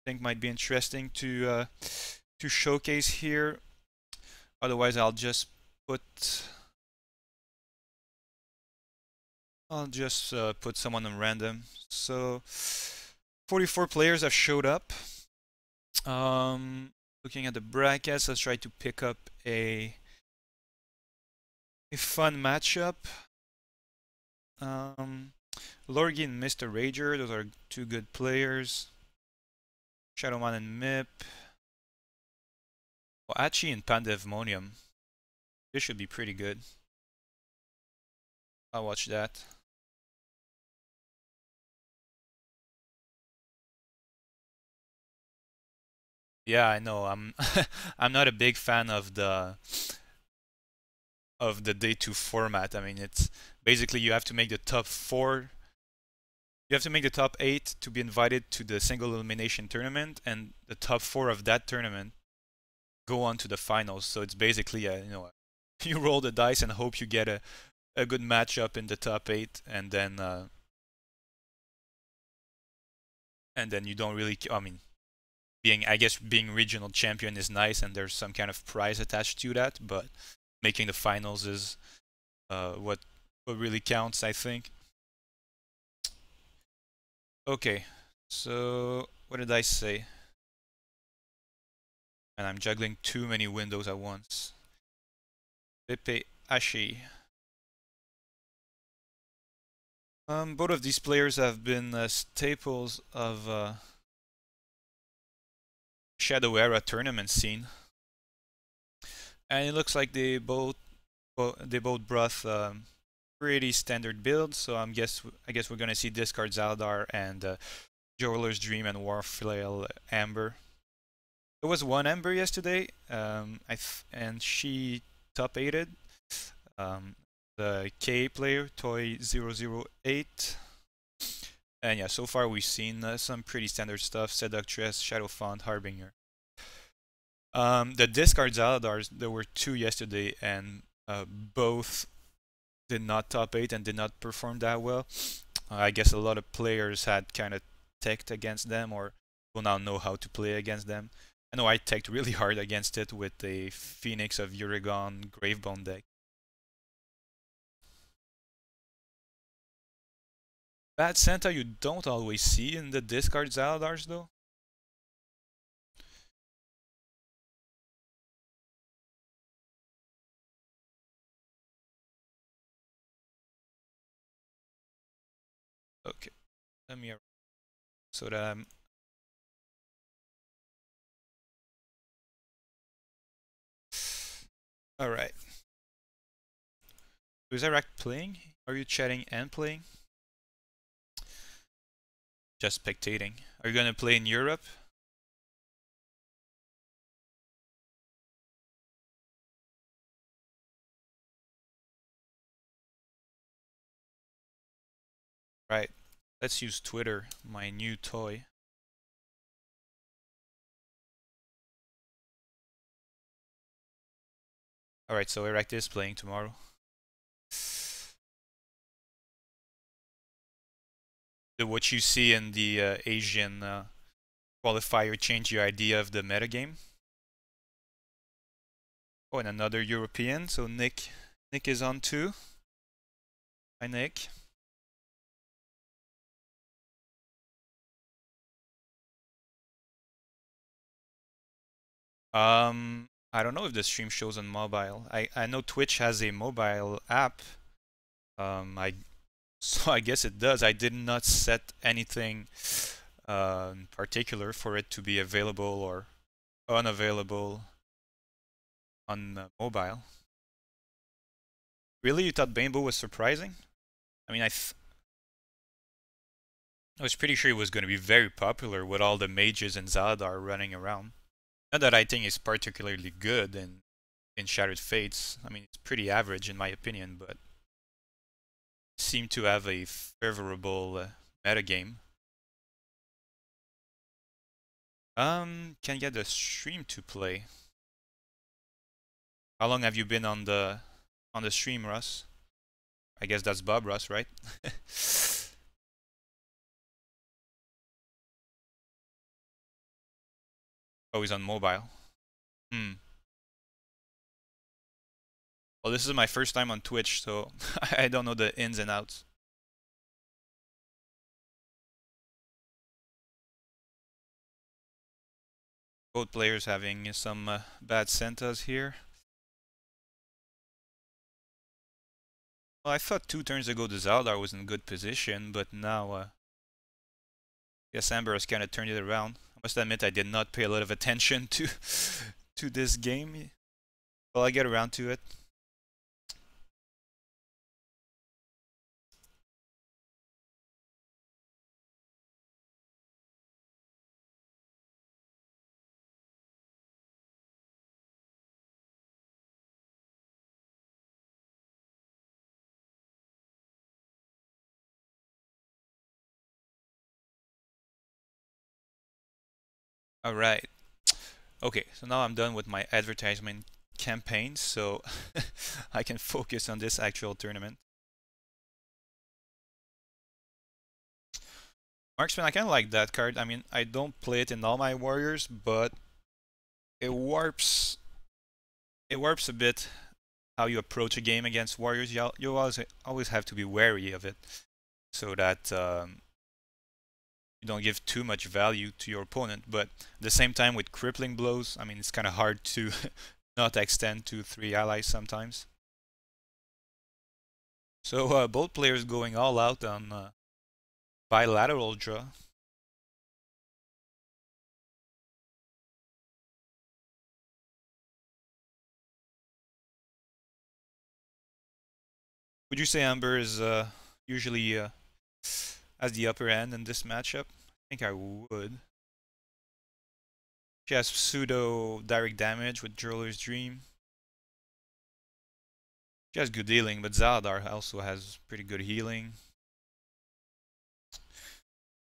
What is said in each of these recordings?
think might be interesting to showcase here. Otherwise, I'll just put someone on random. So 44 players have showed up. Looking at the brackets, let's try to pick up a fun matchup. Lorgi and Mr. Rager, those are two good players. Shadowman and Mip. Hachi and Pandevmonium. This should be pretty good. I'll watch that. Yeah, I know. I'm I'm not a big fan of the day 2 format. I mean, it's basically you have to make the top 4. You have to make the top 8 to be invited to the single elimination tournament, and the top 4 of that tournament go on to the finals. So it's basically you roll the dice and hope you get a good matchup in the top 8, and then you don't really. I mean, being regional champion is nice, and there's some kind of prize attached to that, but making the finals is what really counts, I think. Okay, so what did I say? And I'm juggling too many windows at once. BP Hachi. Both of these players have been staples of Shadow Era tournament scene, and it looks like they both brought pretty standard builds. So I guess we're gonna see discard Zaladar and Jeweler's Dream and Warflail Amber. There was one Amber yesterday, and she top 8'd. The K player, Toy008. And yeah, so far we've seen some pretty standard stuff. Seductress, Shadowfont, Harbinger. The discard Zaladars, there were 2 yesterday, and both did not top 8 and did not perform that well. I guess a lot of players had kind of teched against them, or will now know how to play against them. I know I teched really hard against it with a Phoenix of Uragon Gravebone deck. Bad Santa you don't always see in the discard Zaladars though. Okay, let me so that I'm alright. Is Iraq playing? Are you chatting and playing? Just spectating. Are you gonna play in Europe? Right. Let's use Twitter, my new toy. Alright, so Iraq is playing tomorrow. Did what you see in the Asian qualifier change your idea of the metagame? Oh, and another European, so Nick is on too. Hi Nick. I don't know if the stream shows on mobile. I know Twitch has a mobile app. So I guess it does. I did not set anything particular for it to be available or unavailable on mobile. Really, you thought Banebow was surprising? I mean, I was pretty sure it was going to be very popular with all the mages and Zaladar running around. Not that I think it's particularly good in Shattered Fates. I mean, it's pretty average in my opinion, but seemed to have a favorable metagame. Can get the stream to play. How long have you been on the stream, Russ? I guess that's Bob Russ, right? Oh, he's on mobile. Hmm. Well, this is my first time on Twitch, so I don't know the ins and outs. Both players having some bad centas here. Well, I thought 2 turns ago the Zaladar was in good position, but now guess Amber has kind of turned it around. I must admit I did not pay a lot of attention to to this game. Well, I get around to it. All right. Okay, so now I'm done with my advertisement campaign, so I can focus on this actual tournament. Marksman, I kind of like that card. I mean, I don't play it in all my warriors, but it warps a bit how you approach a game against warriors. You always have to be wary of it, so that you don't give too much value to your opponent. But at the same time, with crippling blows, I mean, it's kind of hard to not extend to 3 allies sometimes. So both players going all out on bilateral draw. Would you say Amber is usually has the upper hand in this matchup? I think I would. She has pseudo direct damage with Droller's Dream. She has good healing, but Zaladar also has pretty good healing.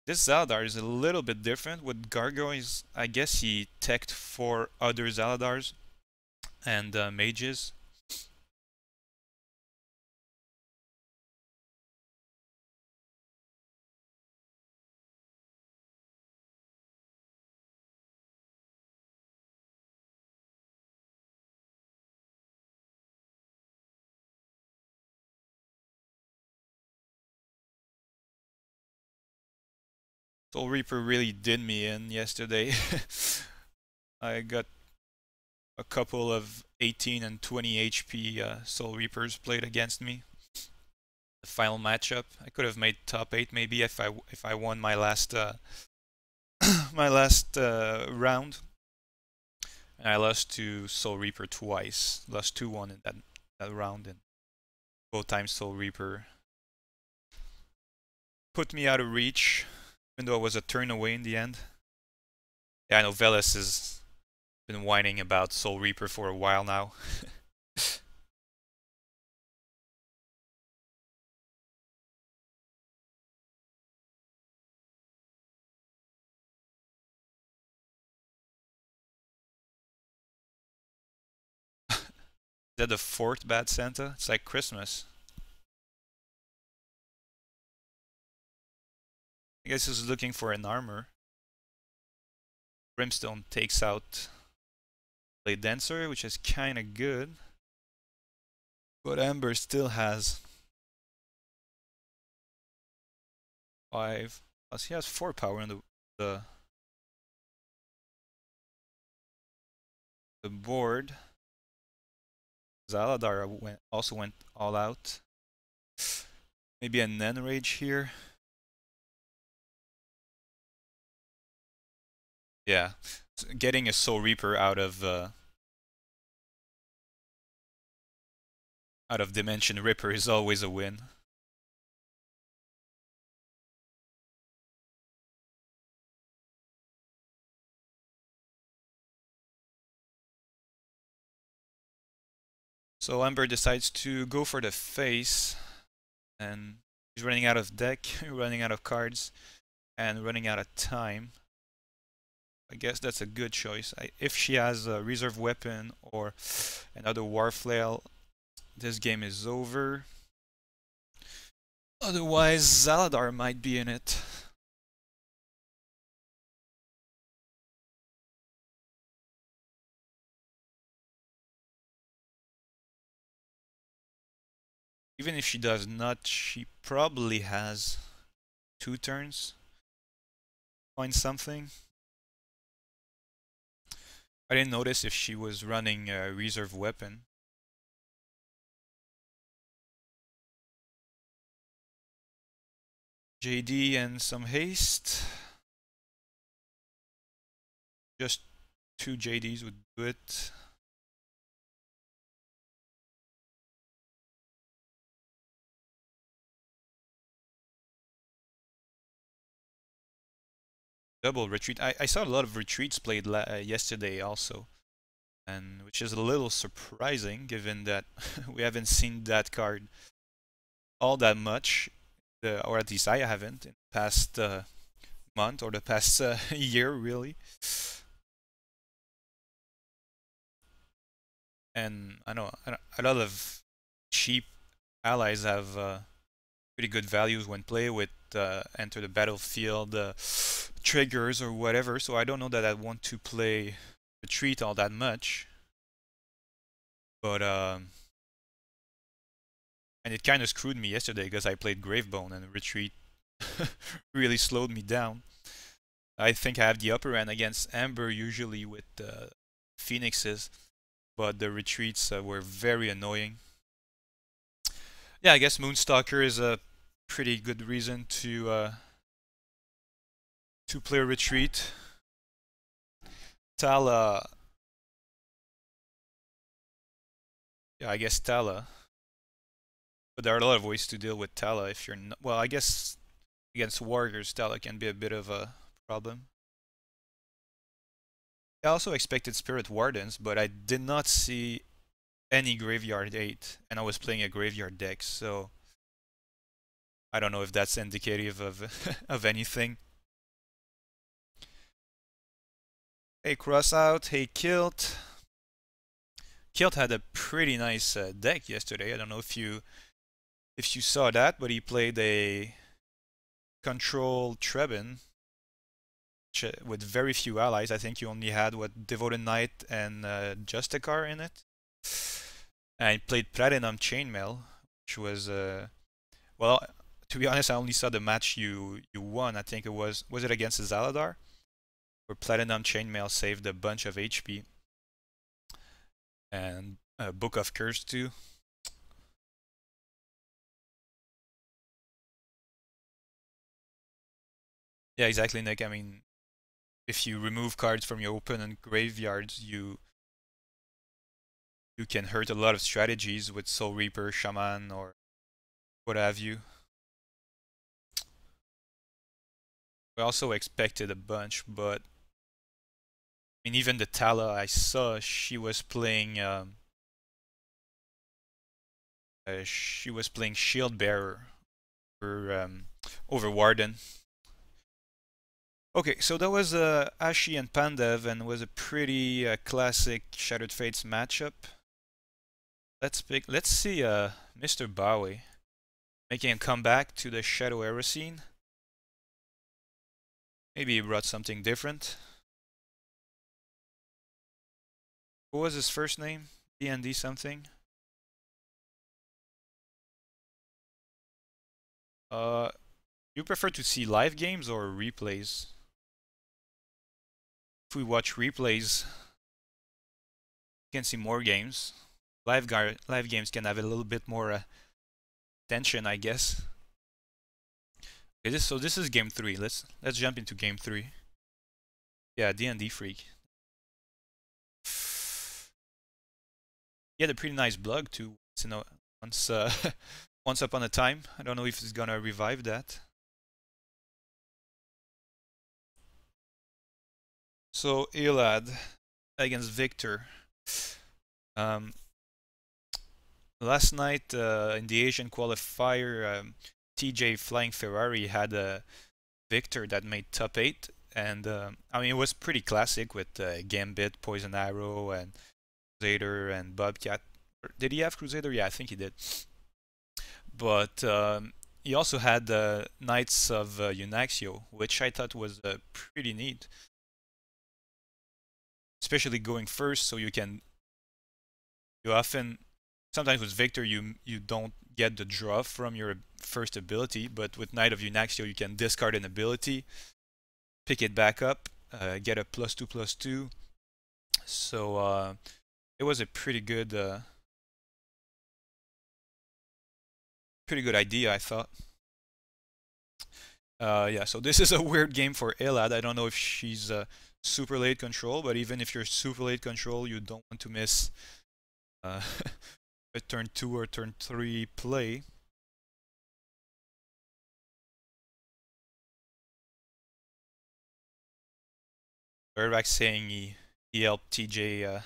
This Zaladar is a little bit different. With Gargoyles, I guess he teched 4 other Zaladars and mages. Soul Reaper really did me in yesterday. I got a couple of 18 and 20 HP Soul Reapers played against me. The final matchup, I could have made top 8 maybe if I won my last my last round. And I lost to Soul Reaper twice. Lost 2-1 in that round, and both times Soul Reaper put me out of reach, even though I was a turn away in the end. Yeah, I know Veles has been whining about Soul Reaper for a while now. Is that the 4th bad Santa? It's like Christmas. I guess he's looking for an armor. Brimstone takes out Blade Dancer, which is kinda good. But Amber still has 5. Plus he has 4 power in the board. Zaladar also went all out. Maybe a Nen Rage here. Yeah, so getting a Soul Reaper out of Dimension Ripper is always a win. So Ember decides to go for the face, and he's running out of deck, running out of cards, and running out of time. I guess that's a good choice. If she has a reserve weapon or another war flail, this game is over. Otherwise, Zaladar might be in it. even if she does not, she probably has 2 turns. Find something. I didn't notice if she was running a reserve weapon. JD and some haste. Just 2 JDs would do it. Double retreat. I saw a lot of retreats played yesterday also, and which is a little surprising given that we haven't seen that card all that much, or at least I haven't in the past month or the past year really. And I know a lot of cheap allies have pretty good values when play with enter the battlefield triggers or whatever, so I don't know that I want to play retreat all that much. But and it kind of screwed me yesterday because I played Gravebone and retreat really slowed me down. I think I have the upper hand against Amber usually with Phoenixes, but the retreats were very annoying. Yeah, I guess Moonstalker is a pretty good reason to play a retreat. Tala. Yeah, I guess Tala. But there are a lot of ways to deal with Tala if you're not. Well, I guess against warriors, Tala can be a bit of a problem. I also expected Spirit Wardens, but I did not see any Graveyard 8, and I was playing a Graveyard deck, so I don't know if that's indicative of of anything. Hey Crossout, hey Kilt. Kilt had a pretty nice deck yesterday. I don't know if you saw that, but he played a Control Trebin with very few allies. I think you only had what Devoted Knight and Justicar in it. And he played Platinum Chainmail, which was well, to be honest, I only saw the match you won. I think it was it against Zaladar, where Platinum Chainmail saved a bunch of HP, and Book of Curse too. Yeah, exactly, Nick. I mean, if you remove cards from your opponent graveyards, you can hurt a lot of strategies with Soul Reaper, Shaman, or what have you. We also expected a bunch, but I mean, even the Tala I saw, she was playing Shield Bearer over Warden. Okay, so that was Hachi and Pandev, and was a pretty classic Shattered Fates matchup. Let's see MistahBoweh making a comeback to the Shadow Era scene. Maybe he brought something different. What was his first name? D&D something? You prefer to see live games or replays? If we watch replays, you can see more games. Live games can have a little bit more tension, I guess. Okay, so this is game 3. Let's jump into game 3. Yeah, D&D freak. He had a pretty nice blog too. You know, once upon a time. I don't know if he's gonna revive that. So Elad against Victor. Last night in the Asian qualifier, TJ Flying Ferrari had a Victor that made top 8, and I mean it was pretty classic with Gambit, Poison Arrow, and Crusader and Bobcat. Did he have Crusader? Yeah, I think he did. But he also had the Knights of Eunaxio, which I thought was pretty neat. Especially going first, so you often sometimes with Victor you don't get the draw from your first ability, but with Knight of Unaxio you can discard an ability, pick it back up, get a +2/+2. So it was a pretty good idea, I thought. Yeah, so this is a weird game for Elad. I don't know if she's super late control, but even if you're super late control, you don't want to miss a turn 2 or turn 3 play. Ervac saying he helped TJ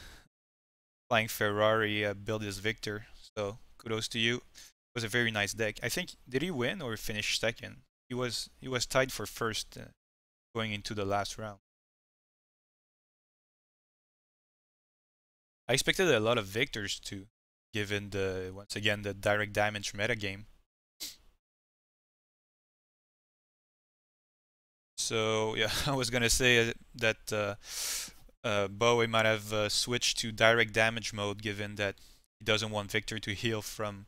Flying Ferrari build his Victor, so kudos to you. It was a very nice deck. I think, did he win or finish second? He was tied for first going into the last round. I expected a lot of Victors too, given the, once again, the direct damage metagame. So yeah, I was gonna say that Bowie might have switched to direct damage mode, given that he doesn't want Victor to heal from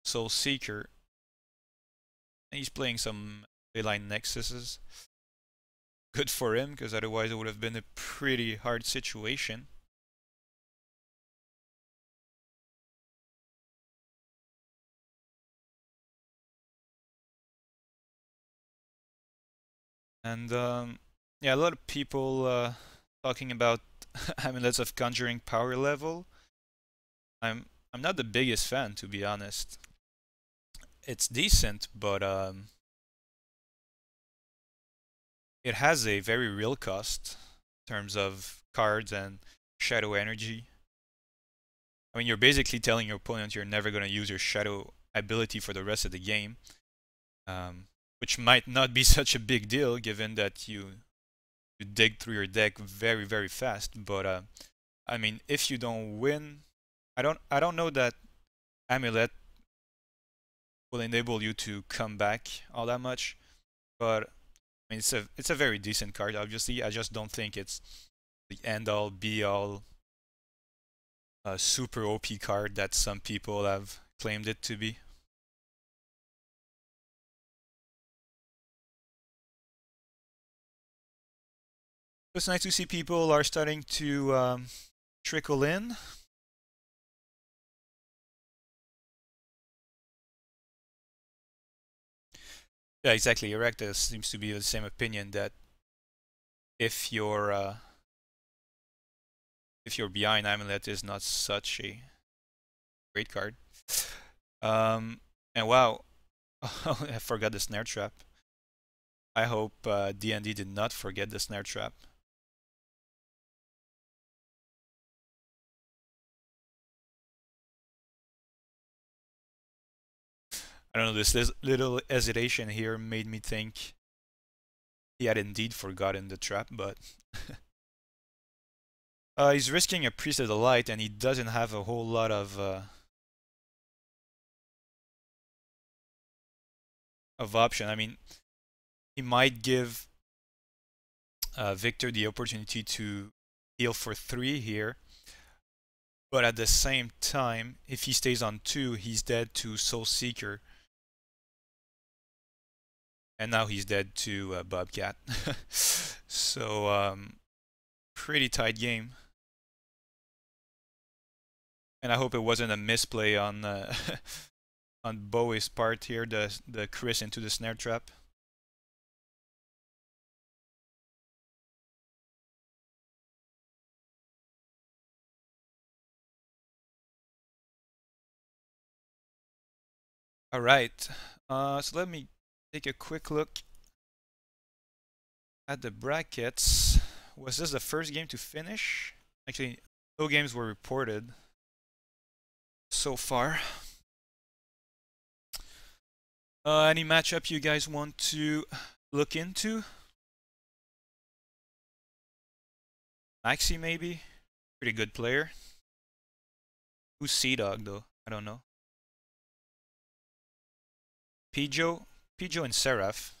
Soul Seeker. And he's playing some Leyline Nexuses. Good for him, because otherwise it would have been a pretty hard situation. And yeah, a lot of people talking about amulets of conjuring power level. I'm not the biggest fan, to be honest. It's decent, but it has a very real cost in terms of cards and shadow energy. I mean, you're basically telling your opponent you're never going to use your shadow ability for the rest of the game, which might not be such a big deal given that you dig through your deck very, very fast. But I mean, if you don't win, I don't know that Amulet will enable you to come back all that much, but I mean, it's a very decent card. Obviously, I just don't think it's the end all be all super OP card that some people have claimed it to be. It's nice to see people are starting to trickle in. Yeah, exactly. Erectus seems to be of the same opinion that if you're behind, Amulet is not such a great card. And wow, I forgot the snare trap. I hope D&D did not forget the snare trap. I don't know, this little hesitation here made me think he had indeed forgotten the trap, but he's risking a Priest of the Light, and he doesn't have a whole lot of option. I mean, he might give Victor the opportunity to heal for 3 here, but at the same time, if he stays on 2, he's dead to Soul Seeker. And now he's dead to Bobcat. So, pretty tight game. And I hope it wasn't a misplay on on Bowie's part here, the Chris into the snare trap. All right, so let me take a quick look at the brackets. Was this the first game to finish? Actually, no games were reported so far. Any matchup you guys want to look into? Maxi maybe? Pretty good player. Who's Sea-Dog though? I don't know. Pijo and Seraph.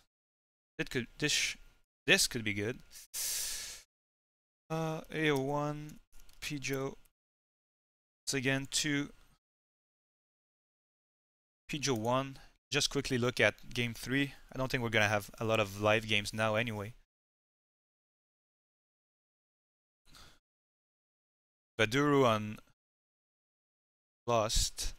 This could be good. AO1, Pijo. Once again, 2 Pijo 1. Just quickly look at game 3. I don't think we're gonna have a lot of live games now anyway. Baduru on Loest.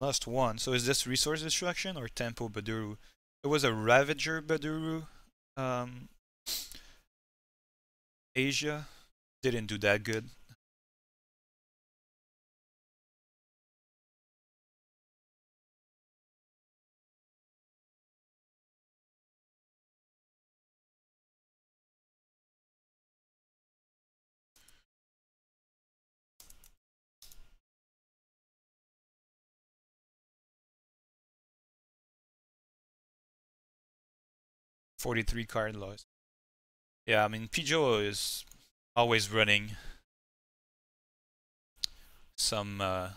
Lost 1. So is this resource destruction or tempo Baduru? It was a Ravager Baduru. Asia didn't do that good. $43 card loss. Yeah, I mean Pijo is always running some not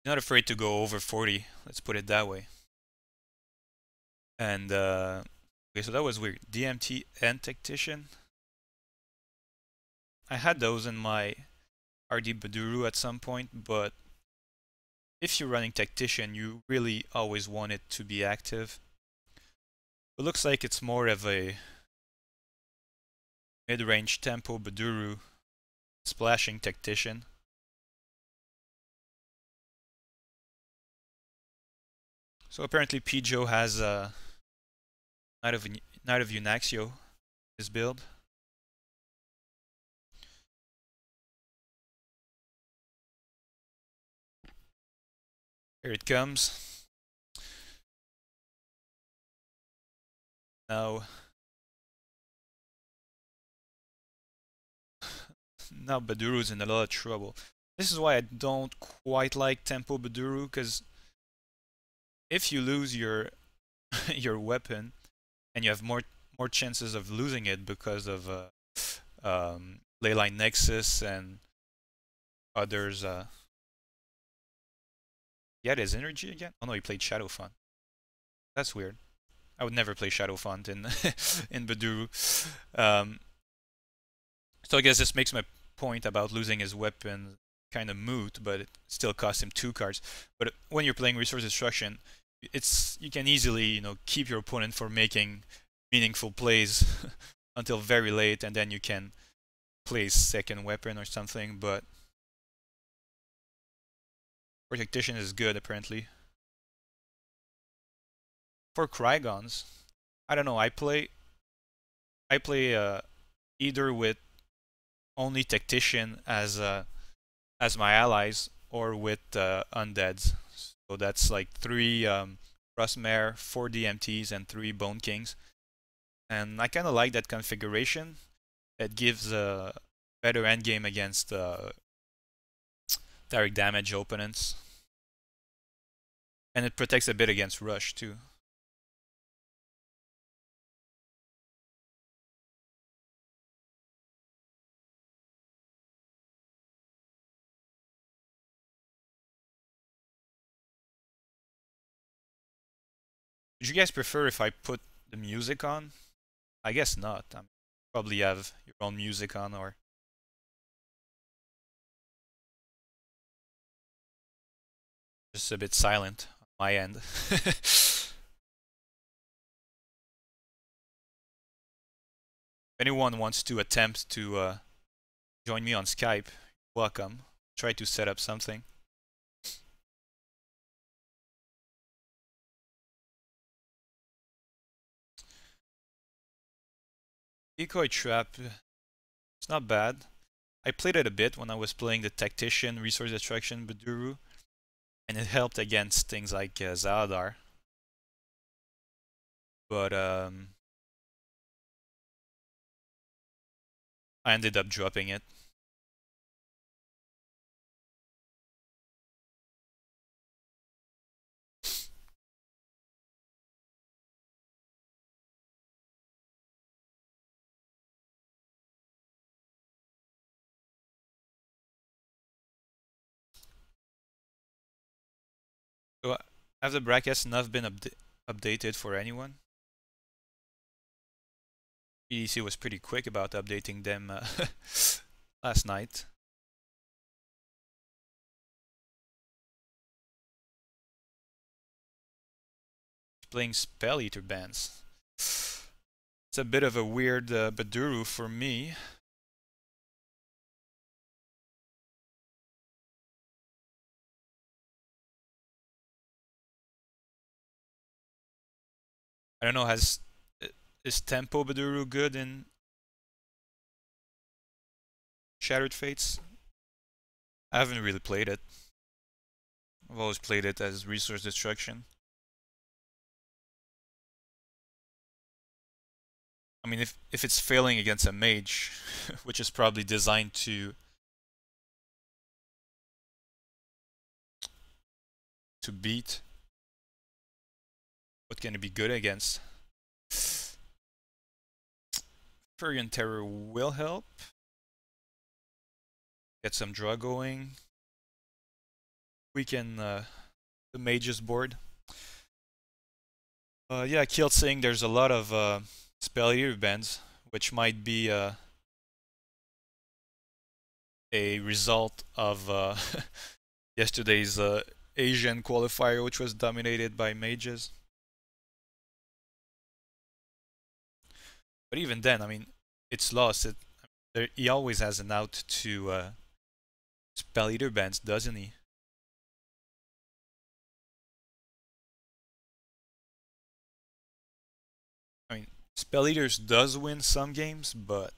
afraid to go over 40, let's put it that way. And okay, so that was weird. DMT and Tactician. I had those in my RD Baduru at some point, but if you're running Tactician, you really always want it to be active. It looks like it's more of a mid-range tempo Baduru splashing Tactician. So apparently Pijo has Knight of Unaxio, his build. Here it comes. Now Baduru's in a lot of trouble. This is why I don't quite like tempo Baduru, because if you lose your your weapon and you have more chances of losing it because of Leyline Nexus and others. He had his energy again? Oh no, he played Shadow Font. That's weird. I would never play Shadow Font in in Baduru. So I guess this makes my point about losing his weapon kind of moot, but it still costs him 2 cards. But when you're playing Resource Destruction, you can easily keep your opponent from making meaningful plays until very late, and then you can play second weapon or something. But Tactician is good apparently. For Krygons, I don't know. I play either with only Tactician as my allies, or with undeads. So that's like 3 Frostmare, 4 DMTs, and 3 Bone Kings. And I kind of like that configuration. It gives a better endgame against direct damage opponents. And it protects a bit against rush too. Would you guys prefer if I put the music on? I guess not. Probably have your own music on, or just a bit silent on my end. If anyone wants to attempt to join me on Skype, welcome. Try to set up something. Decoy Trap, it's not bad. I played it a bit when I was playing the Tactician Resource Destruction Baduru, and it helped against things like Zaladar. But I ended up dropping it. So have the brackets not been updated for anyone? EDC was pretty quick about updating them last night. playing Spell Eater bands. It's a bit of a weird Baduru for me. I don't know, is Tempo Baduru good in Shattered Fates? I haven't really played it. I've always played it as Resource Destruction. I mean, if it's failing against a mage, which is probably designed to beat, what can it be good against? Furion Terror will help. Get some draw going. Weaken the mage's board. Yeah, Kiel's saying there's a lot of Spell Eater bands, which might be a result of yesterday's Asian qualifier, which was dominated by mages. But even then, I mean, it's lost. He always has an out to Spell Eater bands, doesn't he? I mean, Spell Eaters does win some games, but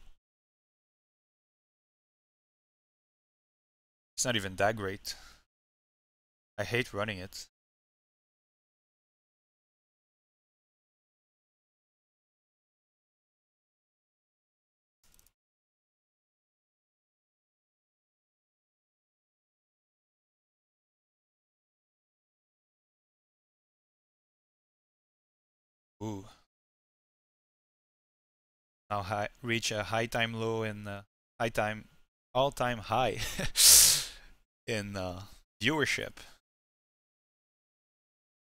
it's not even that great. I hate running it. Ooh. Now reach a high time low in all-time high in viewership.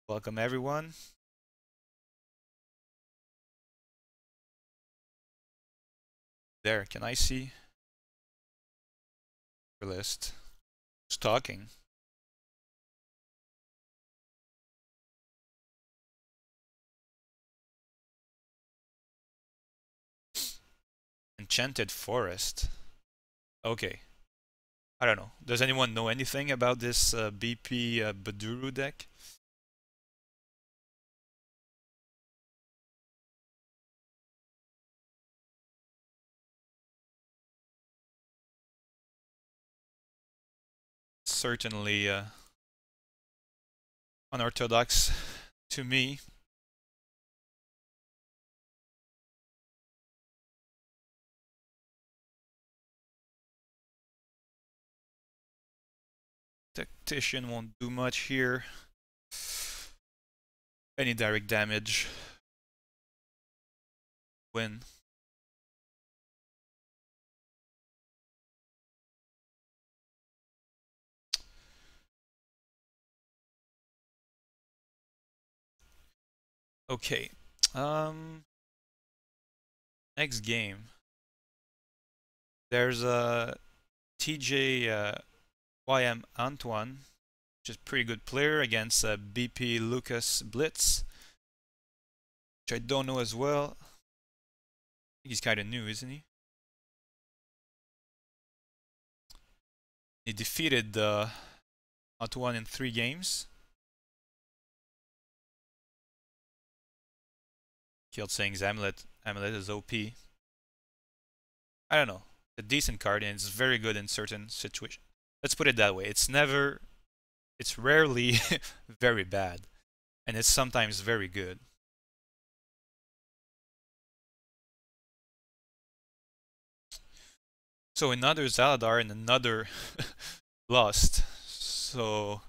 Welcome everyone. There, can I see your list? Who's talking? Enchanted Forest. Okay. I don't know. Does anyone know anything about this BP Baduru deck? Certainly unorthodox to me. Tactician won't do much here. Any direct damage. Win. Okay. Next game. There's a TJ Ymantoine, which is a pretty good player, against BP LucasBlitz, which I don't know as well. I think he's kind of new, isn't he? He defeated Antoine in 3 games. Killed saying Amulet is OP. I don't know. A decent card, and it's very good in certain situations. Let's put it that way. It's rarely very bad, and it's sometimes very good. So another Zaladar and another Loest. So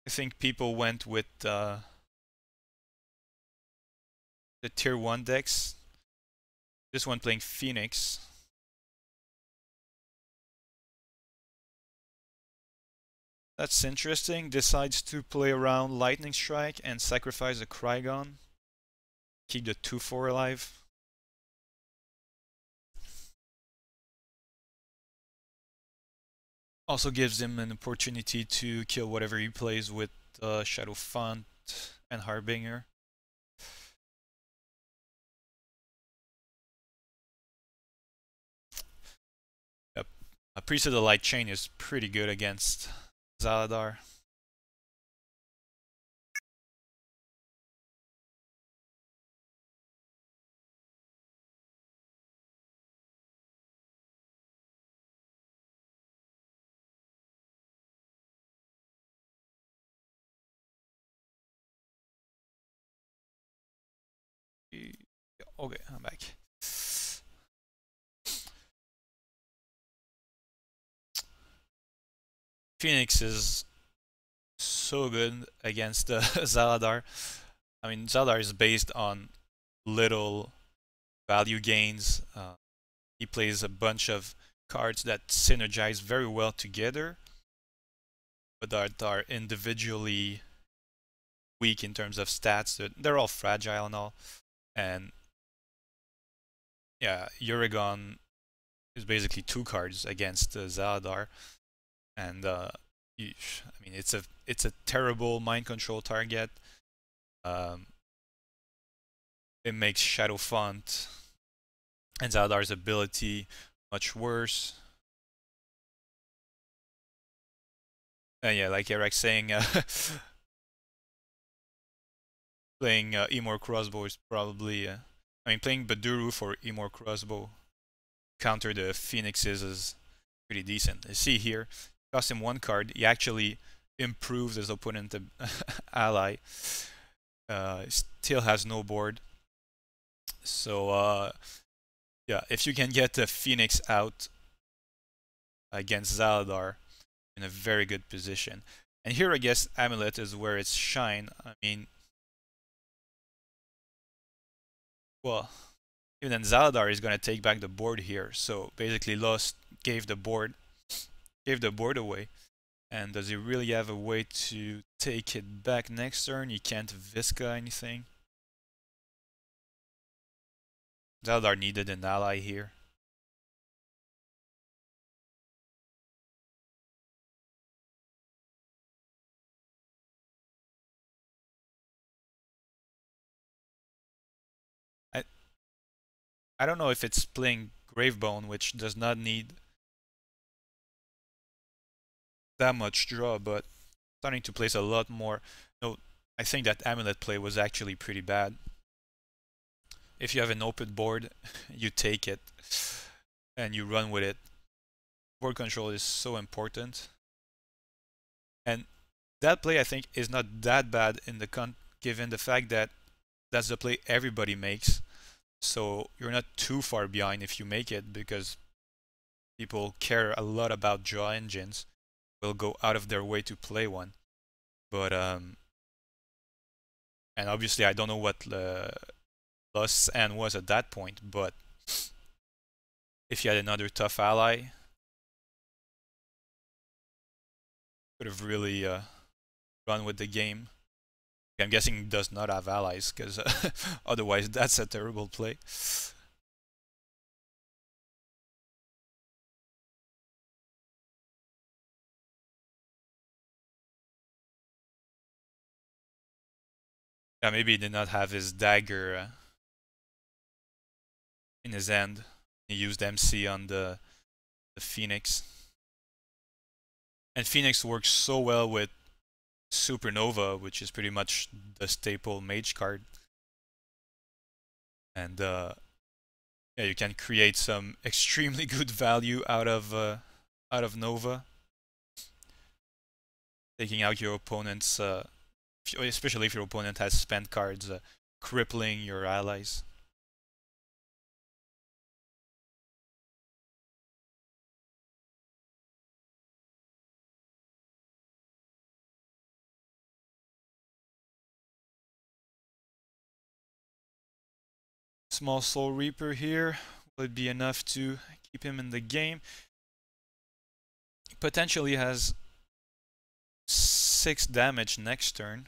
I think people went with the tier 1 decks. This one playing Phoenix. That's interesting. Decides to play around Lightning Strike and sacrifice a Krygon. Keep the 2/4 alive. Also gives him an opportunity to kill whatever he plays with Shadow Font and Harbinger. Yep. A Priest of the Light Chain is pretty good against Zaladar. Okay, I'm back. Phoenix is so good against Zaladar. I mean, Zaladar is based on little value gains. He plays a bunch of cards that synergize very well together, but that are individually weak in terms of stats. They're all fragile and all. And yeah, Uragon is basically two cards against Zaladar, and I mean it's a terrible mind control target. Um, it makes Shadow Font and Zaladar's ability much worse. And yeah, like Eric's saying, playing Emor Crossbow is probably. I mean, playing Baduru for Emor Crossbow counter the Phoenixes is pretty decent. You see here, cost him one card. He actually improved his opponent ally. Still has no board. So yeah, if you can get the Phoenix out against Zaladar, in a very good position. And here I guess Amulet is where it's shine. I mean, well, even then Zaladar is gonna take back the board here. So basically Loest gave the board away. And does he really have a way to take it back next turn? He can't Visca anything. Zaladar needed an ally here. I I don't know if it's playing Gravebone, which does not need that much draw, but starting to place a lot more. No, I think that Amulet play was actually pretty bad. If you have an open board, you take it and you run with it. Board control is so important. And that play, I think, is not that bad in the given the fact that that's the play everybody makes. So you're not too far behind if you make it, because people care a lot about draw engines, will go out of their way to play one. But and obviously I don't know what Loest's end was at that point, but if you had another tough ally, could have really run with the game. I'm guessing he does not have allies, because otherwise that's a terrible play. Yeah, maybe he did not have his dagger in his hand. He used MC on the Phoenix. And Phoenix works so well with Supernova, which is pretty much the staple mage card. And yeah, you can create some extremely good value out of Nova, taking out your opponent's, especially if your opponent has spent cards, crippling your allies. Small Soul Reaper here would be enough to keep him in the game. He potentially has 6 damage next turn.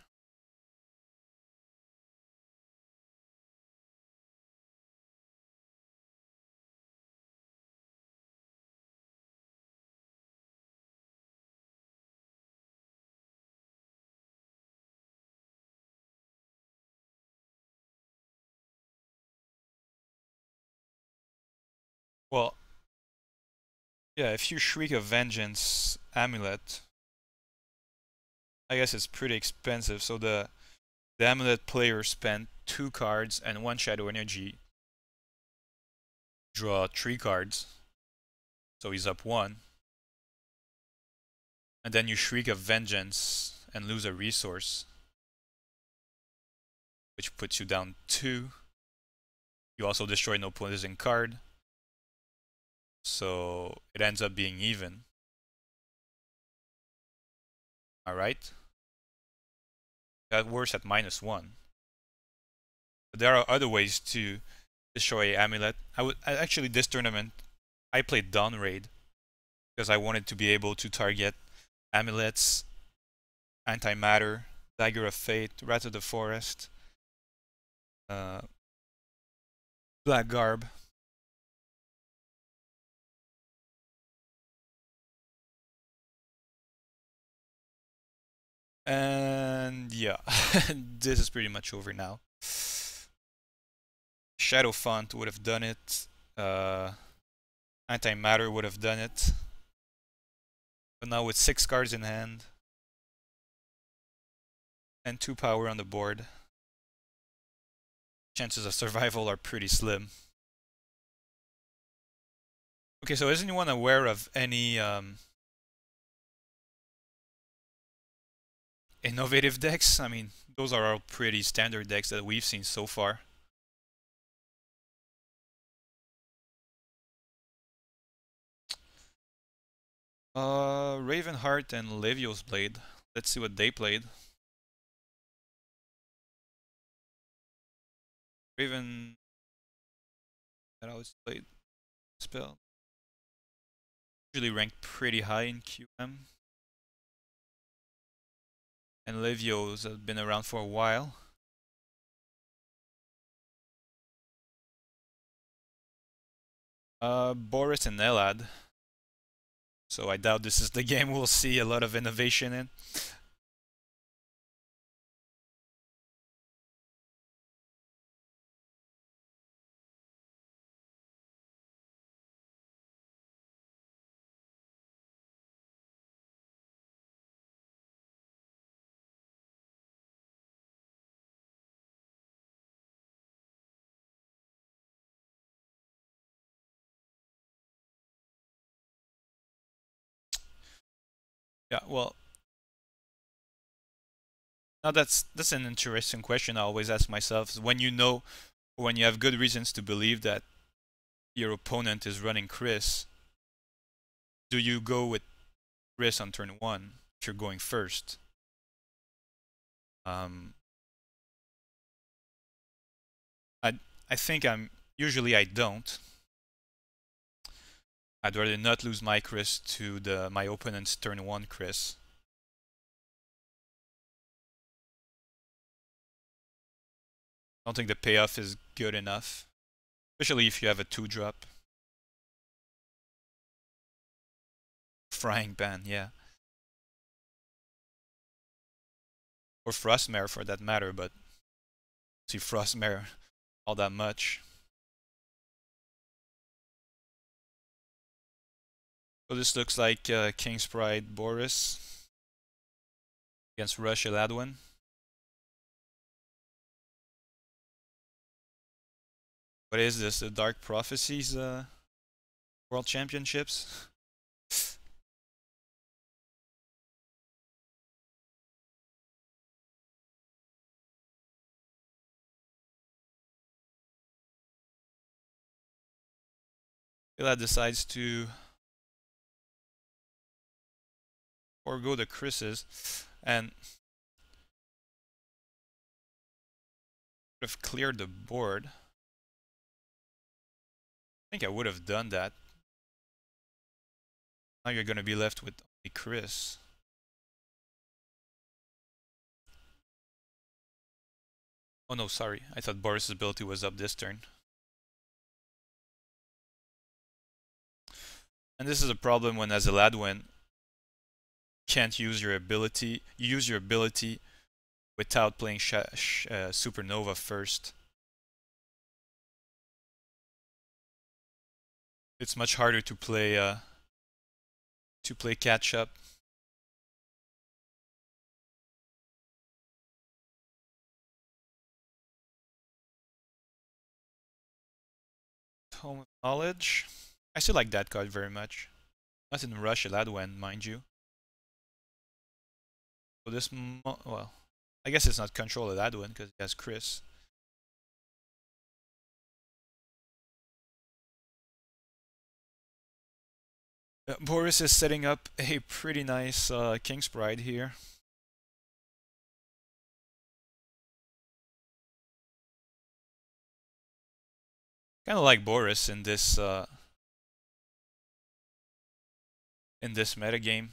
Well, yeah, if you Shriek of Vengeance amulet, I guess it's pretty expensive. So the amulet player spent 2 cards and 1 shadow energy, draw 3 cards, so he's up 1. And then you Shriek of Vengeance and lose a resource, which puts you down 2. You also destroy an opposing card, so it ends up being even. Alright? Got worse at -1. But there are other ways to destroy Amulet. Actually, this tournament, I played Dawn Raid because I wanted to be able to target Amulets, Antimatter, Dagger of Fate, Rat of the Forest, Black Garb. And yeah, this is pretty much over now. Shadow Font would have done it. Antimatter would have done it. But now with 6 cards in hand and 2 power on the board, chances of survival are pretty slim. Okay, so is anyone aware of any innovative decks? I mean, those are all pretty standard decks that we've seen so far. Ravenheart and Leviosblade. Let's see what they played. Raven that always played spell. Usually ranked pretty high in QM. And Levios have been around for a while. Boris and Elad. So I doubt this is the game we'll see a lot of innovation in. Yeah, well, now that's an interesting question I always ask myself. Is when you know, when you have good reasons to believe that your opponent is running Chris, do you go with Chris on turn 1 if you're going first? I think usually I don't. I'd rather not lose my Chris to my opponent's turn 1 Chris. I don't think the payoff is good enough, especially if you have a 2-drop. Frying Pan, yeah. Or Frostmare for that matter, but see Frostmare all that much. So this looks like King's Pride Boris against Rush Eladwen. What is this? The Dark Prophecies World Championships? Elad decides to forego the Chris's and would have cleared the board. I think I would have done that. Now you're going to be left with only Chris. Oh no, sorry. I thought Boris' ability was up this turn. And this is a problem when as Eladwen can't use your ability. You use your ability without playing Supernova first. it's much harder to play catch up. Tome of Knowledge. I still like that card very much. Not in Rush Eladwen, mind you. So this, well, I guess it's not Control Eladwen because it has Chris. Boris is setting up a pretty nice King's Pride here. Kind of like Boris in this metagame.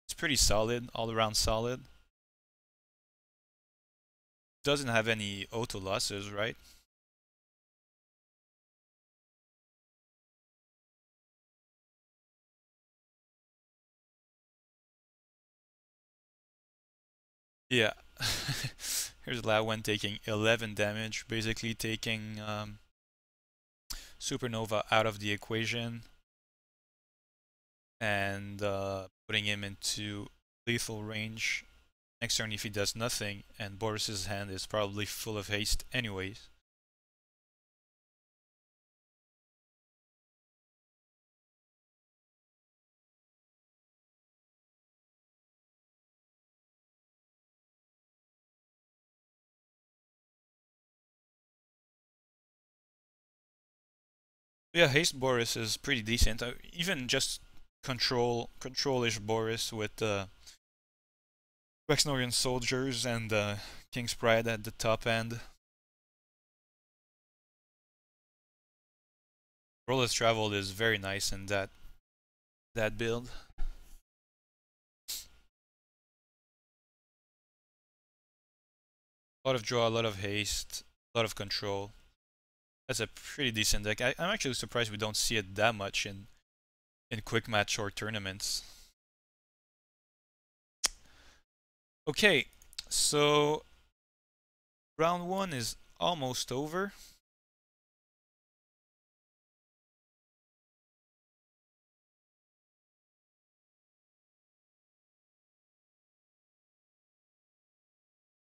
It's pretty solid, all around solid. Doesn't have any auto losses, right? Yeah. Here's Eladwen taking 11 damage, basically taking Supernova out of the equation and putting him into lethal range next turn if he does nothing, and Boris's hand is probably full of haste anyways. Yeah, haste Boris is pretty decent. Even just control-ish Boris with Vexnorian soldiers and King's Pride at the top end. Rollers Travel is very nice in that build. A lot of draw, a lot of haste, a lot of control. That's a pretty decent deck. I'm actually surprised we don't see it that much in quick match or tournaments. Okay, so round 1 is almost over.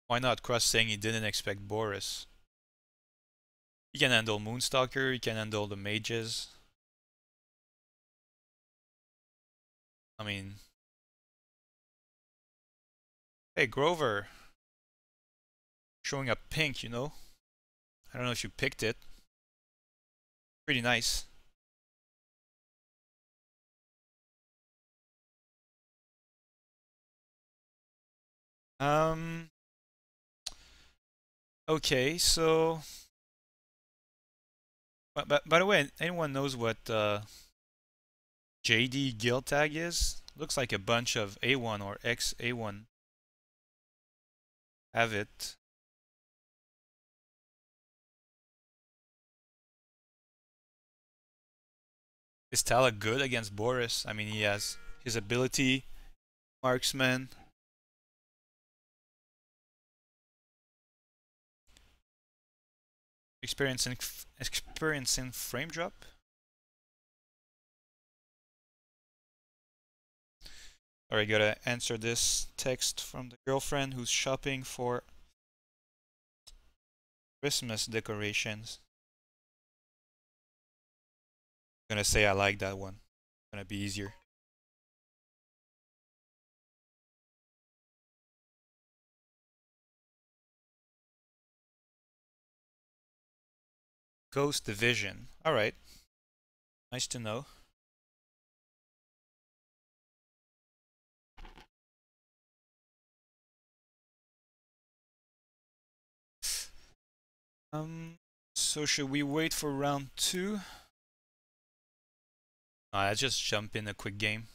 Why not? Cross saying he didn't expect Boris. He can handle Moonstalker, he can handle the mages. I mean... Hey, Grover! Showing up pink, you know? I don't know if you picked it. Pretty nice. Okay, so... But by the way, anyone knows what JD guild tag is? Looks like a bunch of A1 or XA1 have it. Is Tala good against Boris? I mean, he has his ability, marksman. Experiencing frame drop. Alright, gotta answer this text from the girlfriend who's shopping for Christmas decorations. I'm gonna say I like that one. It's gonna be easier. Ghost Division. Alright. Nice to know. So should we wait for round 2? I just jump in a quick game.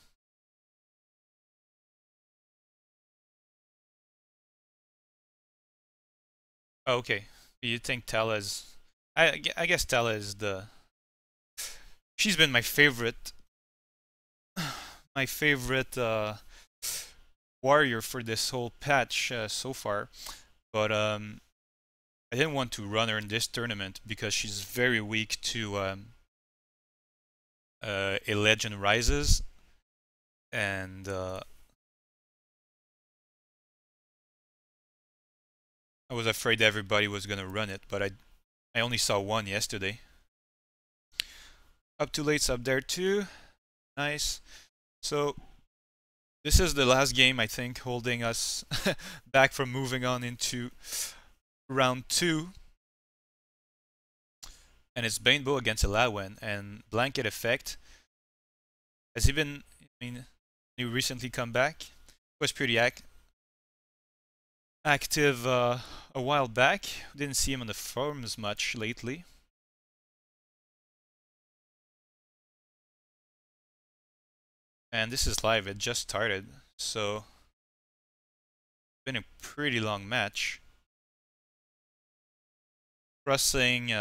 Oh, okay. You think Tala's... I guess Tala is the... She's been my favorite... my favorite warrior for this whole patch so far. But I didn't want to run her in this tournament because she's very weak to A Legend Rises, and I was afraid everybody was gonna run it, but I only saw one yesterday. Up to late's up there too. Nice. So this is the last game, I think, holding us back from moving on into round 2. And it's Banebow against Eladwen, and BlanketEffect. Has he been, I mean, he recently come back? Was pretty active a while back. Didn't see him on the forums much lately. And this is live, it just started, so it's been a pretty long match. Crossing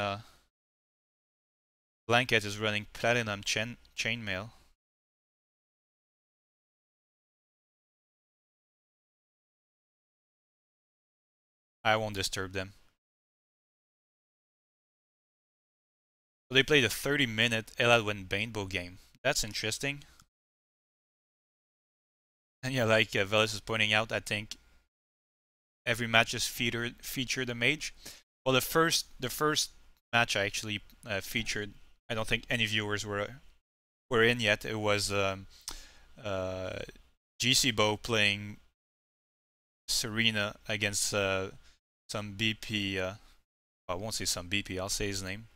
Blanket is running Platinum Chainmail. I won't disturb them. So they played a 30-minute Eladwen Banebow game. That's interesting. And yeah, like Velis is pointing out, I think every match is featured a mage. Well, the first match I actually featured, I don't think any viewers were in yet. It was GCBoweh playing Serena against some BP. I won't say some BP. I'll say his name.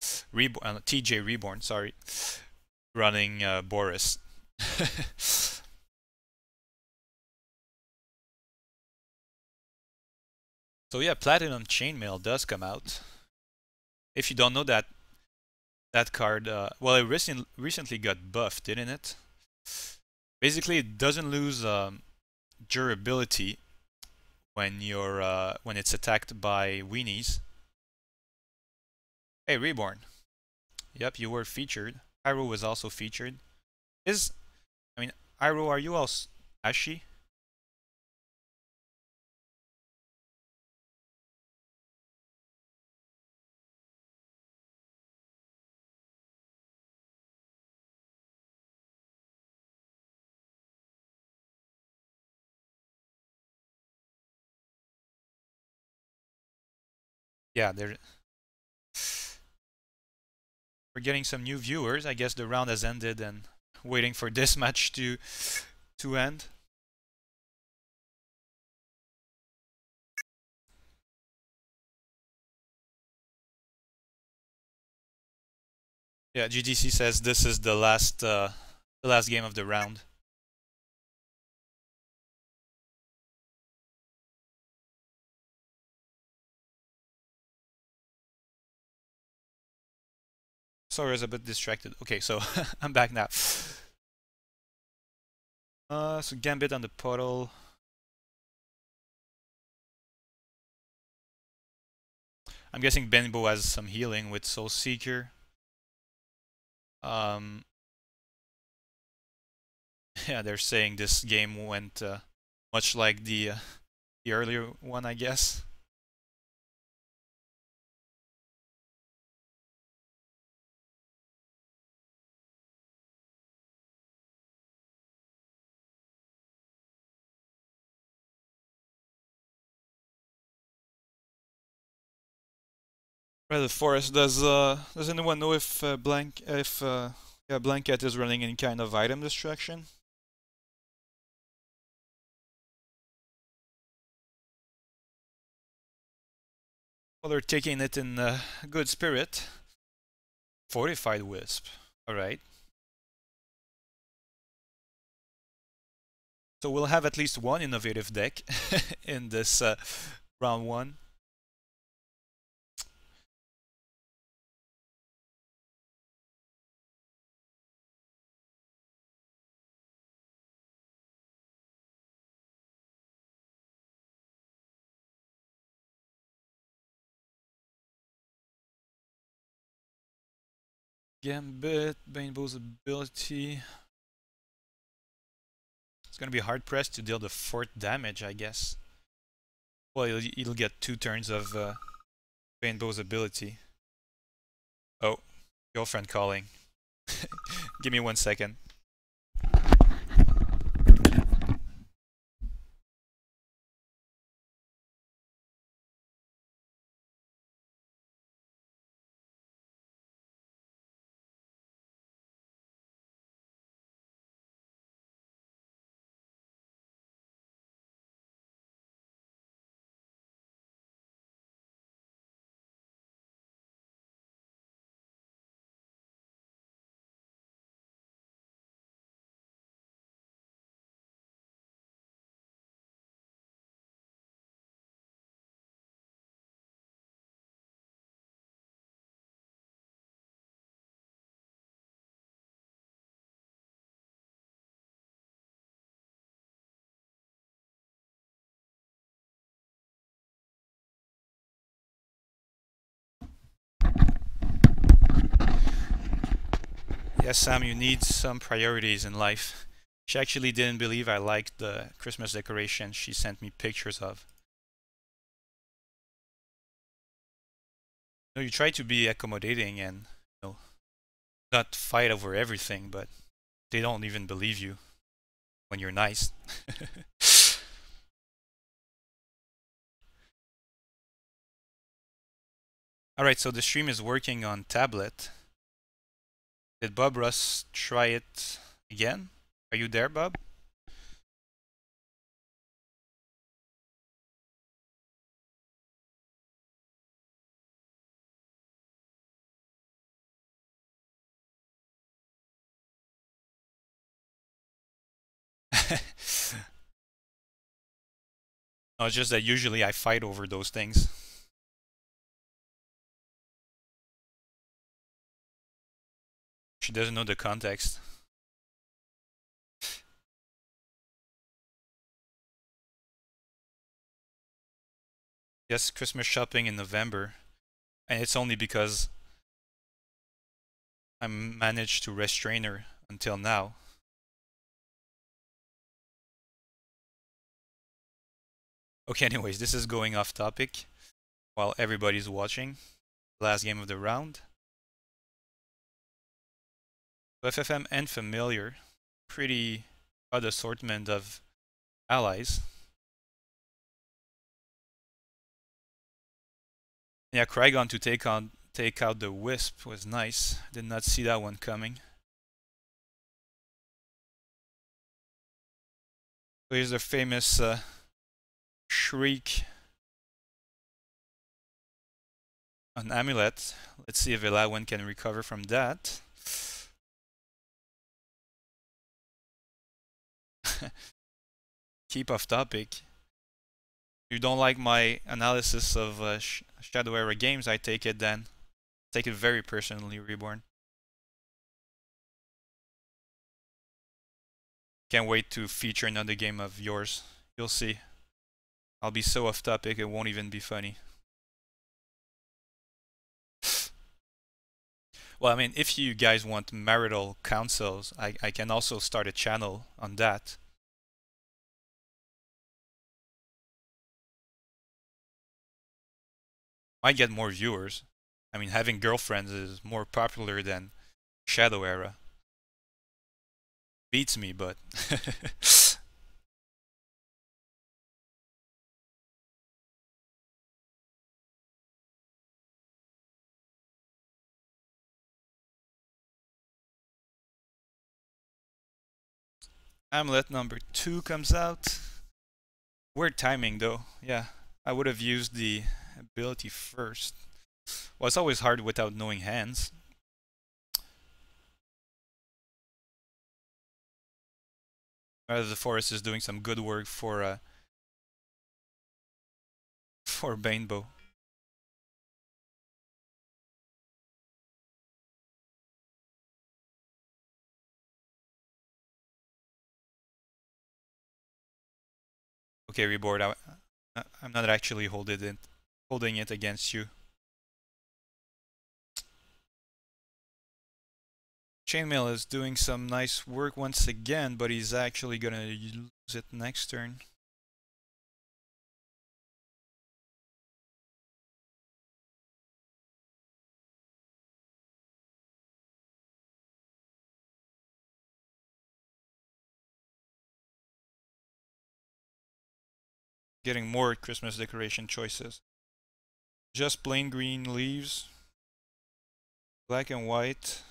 TJ Reborn. Sorry, running Boris. So yeah, Platinum Chainmail does come out. If you don't know that card, well, it recently got buffed, didn't it? Basically, it doesn't lose durability when it's attacked by weenies. Hey, Reborn. Yep, you were featured. Iroh was also featured. Iroh, are you also hachi? Yeah, we're getting some new viewers. I guess the round has ended and waiting for this match to end. Yeah, GDC says this is the last game of the round. Sorry, I was a bit distracted. Okay, so I'm back now. So Gambit on the portal. I'm guessing Banebow has some healing with Soul Seeker. Yeah, they're saying this game went much like the earlier one, I guess. Well, the forest does anyone know if Blanket is running any kind of item destruction? Well, they're taking it in good spirit. Fortified Wisp. Alright. So we'll have at least one innovative deck in this round 1. Gambit, Banebow's ability. It's gonna be hard pressed to deal the 4th damage, I guess. Well, he'll get 2 turns of Banebow's ability. Oh, girlfriend calling. Give me 1 second. Yes, Sam, you need some priorities in life. She actually didn't believe I liked the Christmas decoration she sent me pictures of. You try to be accommodating and not fight over everything, but they don't even believe you when you're nice. Alright, so the stream is working on tablet. Did Bob Russ try it again? Are you there, Bob? No, it's just that usually I fight over those things. She doesn't know the context. Yes, Christmas shopping in November. And it's only because I managed to restrain her until now. Okay, anyways, this is going off topic while everybody's watching. Last game of the round. FFM and Familiar. Pretty odd assortment of allies. Yeah, Krygon to take out the Wisp was nice. Did not see that one coming. So here's the famous Shriek on Amulet. Let's see if Eladwen can recover from that. Keep off topic. You don't like my analysis of Shadow Era games, I take it then. Take it very personally, Reborn. Can't wait to feature another game of yours. You'll see. I'll be so off topic it won't even be funny. Well, I mean, if you guys want marital counsels, I can also start a channel on that. Might get more viewers. I mean, having girlfriends is more popular than Shadow Era. Beats me, but Amulet number 2 comes out. Weird timing though. Yeah, I would have used the ability first. Well, it's always hard without knowing hands. The Forest is doing some good work for Banebow. Okay, Reboard, I'm not actually holding it against you. Chainmail is doing some nice work once again, but he's actually gonna lose it next turn. getting more Christmas decoration choices. Just plain green leaves, black and white,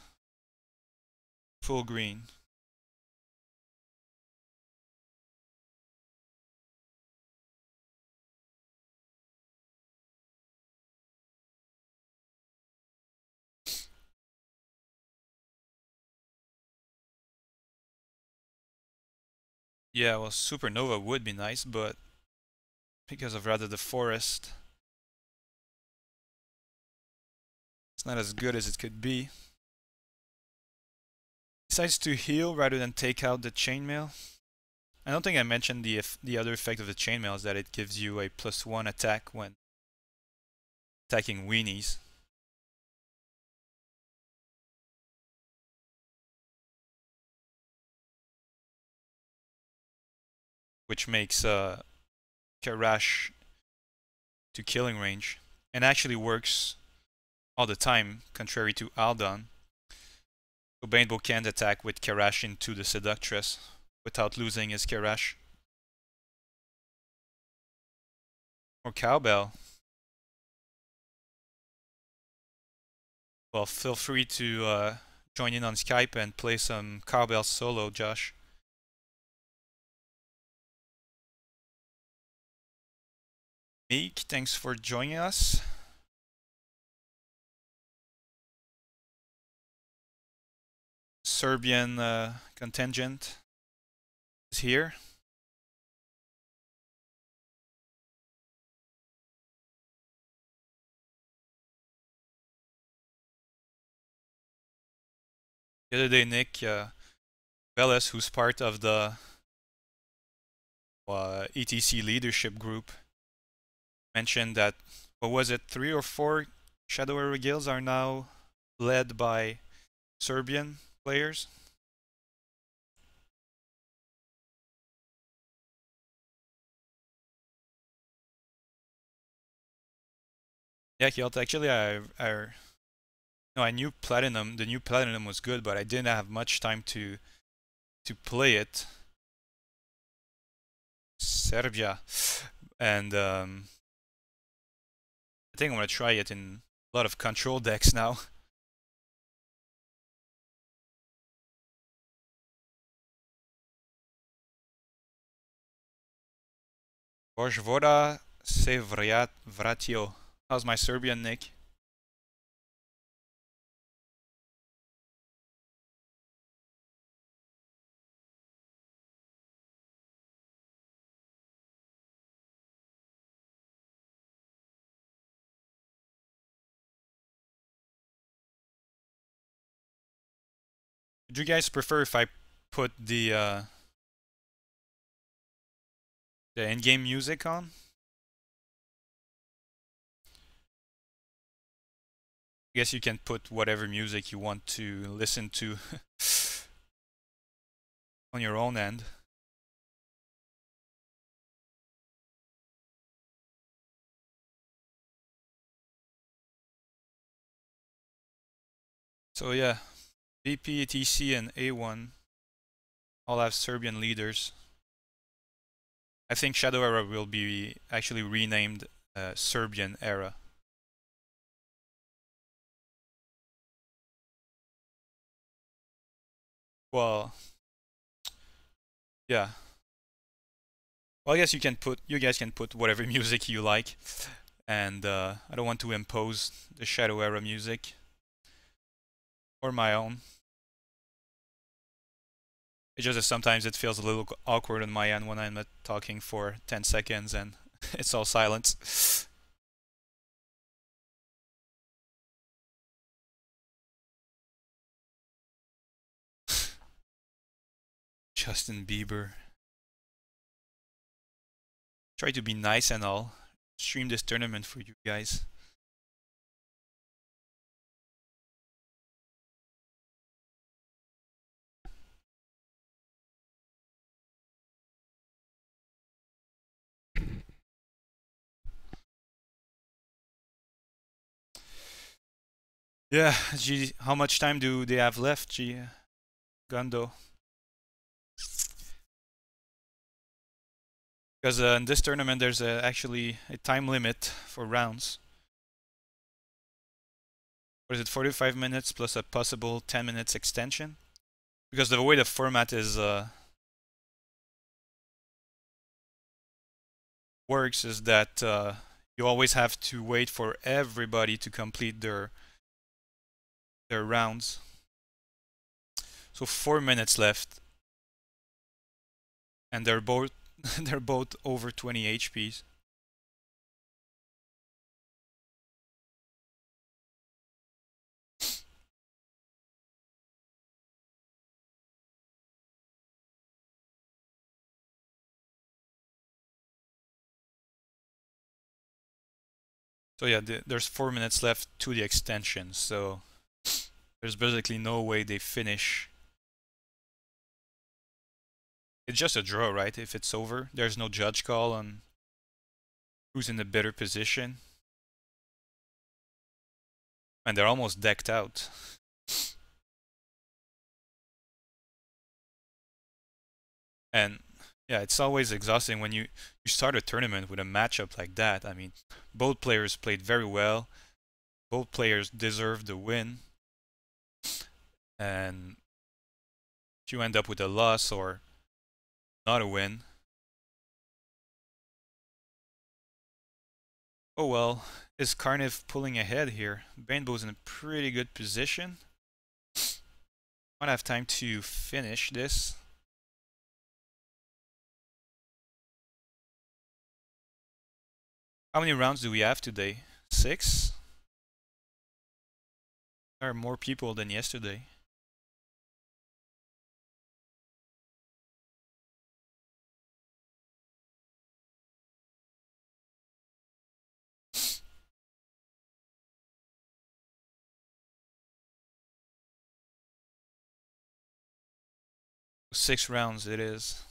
full green. Yeah, well, supernova would be nice, but because of rather the forest, it's not as good as it could be. Decides to heal rather than take out the chainmail. I don't think I mentioned the other effect of the chainmail is that it gives you a +1 attack when attacking weenies. Which makes Karash to killing range. And actually works all the time, contrary to Aldon. So Banebow can't attack with Karash into the Seductress without losing his Karash. Or Cowbell. Well, feel free to join in on Skype and play some Cowbell solo, Josh. Meek, thanks for joining us. Serbian contingent is here. The other day, Nick Veles, who's part of the ETC leadership group, mentioned that, what was it, 3 or 4 Shadow Era guilds are now led by Serbian players. Yeah, Kelt, actually I knew Platinum, the new Platinum was good, but I didn't have much time to play it. Serbia. And I think I'm gonna try it in a lot of control decks now. Vojvoda se vratio. How's my Serbian, Nick? Do you guys prefer if I put the in-game music on? I guess you can put whatever music you want to listen to on your own end. So yeah, BP, TC, and A1 all have Serbian leaders. I think Shadow Era will be actually renamed Serbian Era. Well, yeah. Well, I guess you guys can put whatever music you like, and I don't want to impose the Shadow Era music or my own. It's just that sometimes it feels a little awkward on my end when I'm talking for 10 seconds and it's all silence. Justin Bieber. Try to be nice and all. Stream this tournament for you guys. Yeah, G, how much time do they have left, G? Gundo. Because in this tournament there's actually a time limit for rounds. What is it, 45 minutes plus a possible 10 minutes extension? Because the way the format is works is that you always have to wait for everybody to complete their rounds. So 4 minutes left, and they're both they're both over 20 HPs. So yeah, there's 4 minutes left to the extension, so there's basically no way they finish. It's just a draw, right? If it's over, there's no judge call on who's in the better position. And they're almost decked out. And yeah, it's always exhausting when you start a tournament with a matchup like that. I mean, both players played very well. Both players deserve the win. And if you end up with a loss or not a win, oh well. Is Karniv pulling ahead here? Banebow's in a pretty good position. Might have time to finish this. How many rounds do we have today? 6? There are more people than yesterday. Six rounds it is.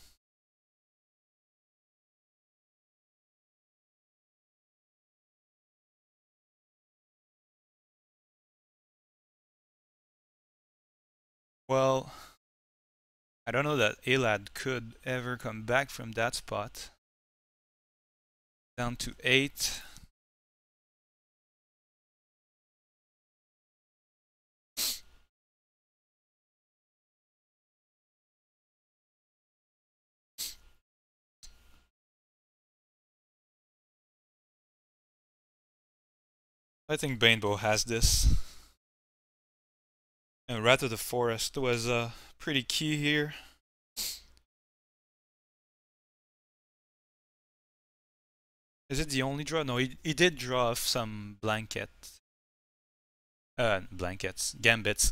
Well, I don't know that Elad could ever come back from that spot. Down to 8. I think Banebow has this. And Rat of the Forest was pretty key here. Is it the only draw? No, he did draw off some blankets. Gambits.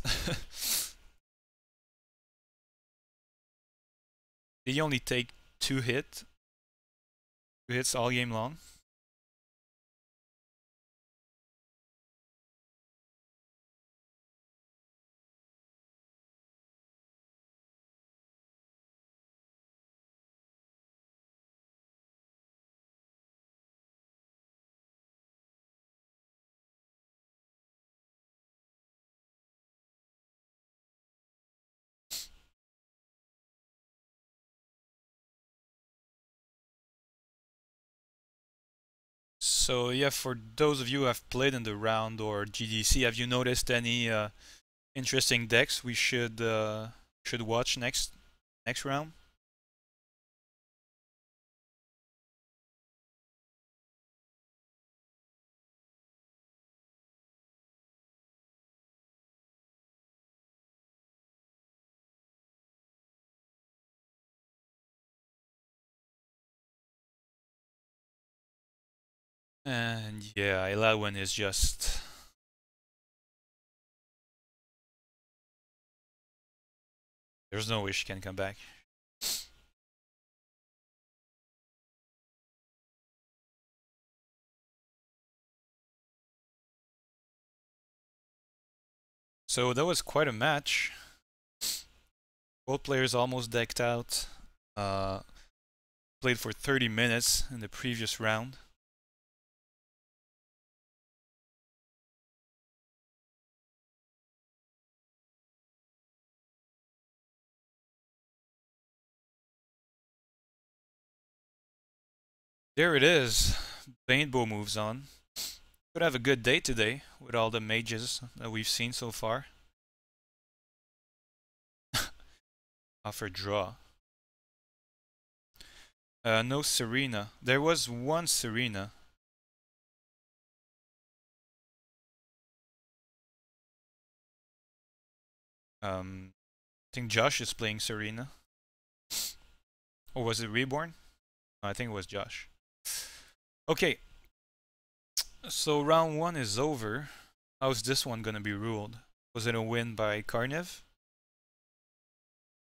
Did he only take 2 hits? 2 hits all game long? So yeah, for those of you who have played in the round or GDC, have you noticed any interesting decks we should watch next round? And yeah, Eladwen is just... There's no way she can come back. So that was quite a match. Both players almost decked out. Played for 30 minutes in the previous round. There it is. Banebow moves on. Could have a good day today with all the mages that we've seen so far. Offer draw. No Serena. There was one Serena. I think Josh is playing Serena. Or was it Reborn? No, I think it was Josh. Okay. So round 1 is over. How's this one gonna be ruled? Was it a win by Karniv?